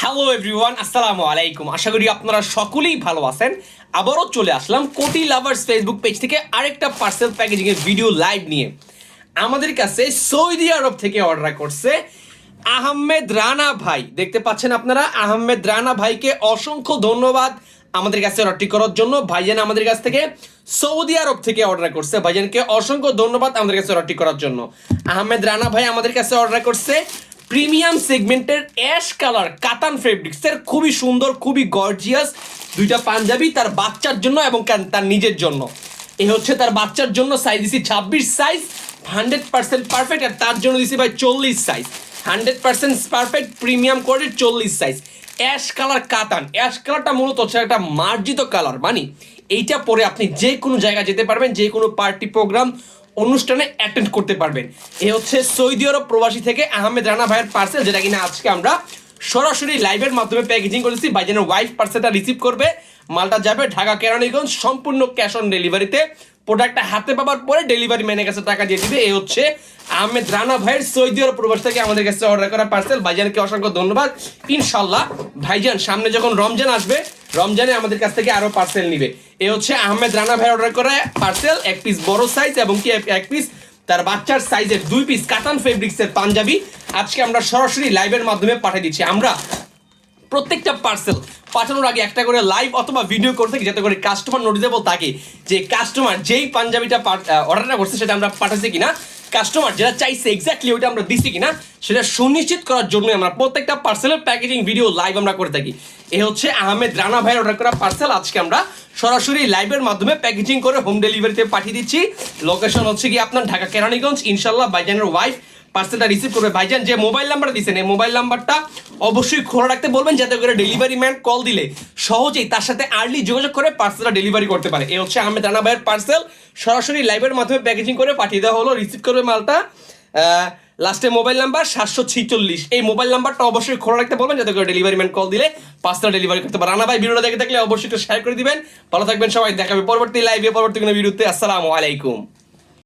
Hello everyone, আসসালামু আলাইকুম। আশা করি আপনারা সকলেই ভালো আছেন। আবারও চলে আসলাম কোটি লাভার্স ফেসবুক পেজ থেকে আরেকটা পার্সেল প্যাকেজিং এর ভিডিও লাইভ নিয়ে। আমাদের কাছে সৌদি আরব থেকে অর্ডার করছে আহমেদ রানা ভাই। দেখতে পাচ্ছেন আপনারা, আহমেদ রানা ভাইকে অসংখ্য ধন্যবাদ আমাদের কাছে অর্ডারটি করার জন্য। ভাইজান আমাদের কাছ থেকে সৌদি আরব থেকে অর্ডার করছে। ভাইজানকে অসংখ্য ধন্যবাদ আমাদের কাছে অর্ডারটি করার জন্য। আহমেদ রানা ভাই আমাদের কাছে অর্ডার করছে প্রিমিয়াম সেগমেন্টের অ্যাশ কালার কাতান ফেব্রিক্সের খুবই সুন্দর, খুবই গর্জিয়াস দুইটা পাঞ্জাবি তার বাচ্চার জন্য এবং তার নিজের জন্য। এই হচ্ছে তার বাচ্চার জন্য সাইজ দিছি 26 সাইজ, 100% পারফেক্ট। আর তার জন্য দিছি ভাই 40 সাইজ, 100% পারফেক্ট প্রিমিয়াম কোয়ালিটির 40 সাইজ। অ্যাশ কালার কাতান, অ্যাশ কালারটা মূলত হচ্ছে একটা মার্জিত কালার, মানে এইটা পরে আপনি যে কোনো জায়গায় যেতে পারবেন, যে কোনো পার্টি প্রোগ্রাম অনুষ্ঠানে অ্যাটেন্ড করতে পারবেন। এ হচ্ছে সৌদি আরব প্রবাসী থেকে আহমেদ রানা ভাইয়ের পার্সেল, যেটা কিনা আজকে আমরা সরাসরি লাইভের মাধ্যমে প্যাকেজিং করেছি। ভাইজানের ওয়াইফ পার্সেলটা রিসিভ করবে, মালটা যাবে ঢাকা কেরানীগঞ্জ, সম্পূর্ণ ক্যাশ অন ডেলিভারিতে। প্রোডাক্টটা হাতে পাবার পরে ডেলিভারি ম্যানের কাছে টাকা দিয়ে দিবে। এই হচ্ছে আহমেদ রানা ভাইয়ের সৌদি আরব প্রবাস থেকে আমাদের কাছে অর্ডার করা পার্সেল। ভাইজানকে অসংখ্য ধন্যবাদ। ইনশাল্লাহ ভাইজান সামনে যখন রমজান আসবে, রমজানে আমাদের কাছ থেকে আরো পার্সেল নিবে। এ হচ্ছে আহমেদ রানা ভাই অর্ডার করা পার্সেল, এক পিস বড় সাইজ এবং কি এক পিস তার বাচ্চার সাইজের 2 পিস কাতান ফেব্রিক্সের পাঞ্জাবি আজকে আমরা সরাসরি লাইভের মাধ্যমে পাঠিয়ে দিচ্ছি। আমরা প্রত্যেকটা পার্সেল পাঠানোর আগে একটা করে লাইভ অথবা ভিডিও করে থাকি, যাতে করে কাস্টমার নোটিসেবল থাকে যে কাস্টমার যেই পাঞ্জাবিটা অর্ডারটা করছে সেটা আমরা পাঠাচ্ছি কিনা, কাস্টমার যেটা চাইছে এক্স্যাক্টলি ওইটা আমরা দিচ্ছি কিনা সেটা সুনিশ্চিত করার জন্য আমরা প্রত্যেকটা পার্সেলের প্যাকেজিং ভিডিও লাইভ আমরা করে থাকি। এ হচ্ছে আহমেদ রানা ভাইয়ের অর্ডার করা পার্সেল, আজকে আমরা সরাসরি লাইভের মাধ্যমে প্যাকেজিং করে হোম ডেলিভারিতে পাঠিয়ে দিচ্ছি। লোকেশন হচ্ছে কি আপনার ঢাকা কেরানীগঞ্জ। ইনশাল্লাহ ভাইজানের ওয়াইফ পার্সেলটা রিসিভ করবে। ভাইজান যে মোবাইল নাম্বার দিয়েছেন এই মোবাইল নাম্বারটা অবশ্যই খোলা রাখতে বলবেন, যাতে করে ডেলিভারি ম্যান কল দিলে সহজেই তার সাথে আর্লি যোগাযোগ করে পার্সেলটা ডেলিভারি করতে পারে। এই হচ্ছে আহমেদ রানা ভাইয়ের পার্সেল, সরাসরি লাইভের মাধ্যমে প্যাকেজিং করে পাঠিয়ে দেওয়া হলো। রিসিভ করবে মালটা লাস্টে মোবাইল নাম্বার 746, এই মোবাইল নাম্বারটা অবশ্যই খোলা রাখতে বলবেন, যাতে করে ডেলিভারি ম্যান কল দিলে পার্সেল ডেলিভারি করতে পারে। রানা ভাই ভিডিওটা দেখে থাকলে অবশ্যই একটু শেয়ার করে দিবেন। ভালো থাকবেন সবাই, দেখাবে পরবর্তী লাইভে পরবর্তী কোনো ভিডিওতে। আসসালামু আলাইকুম।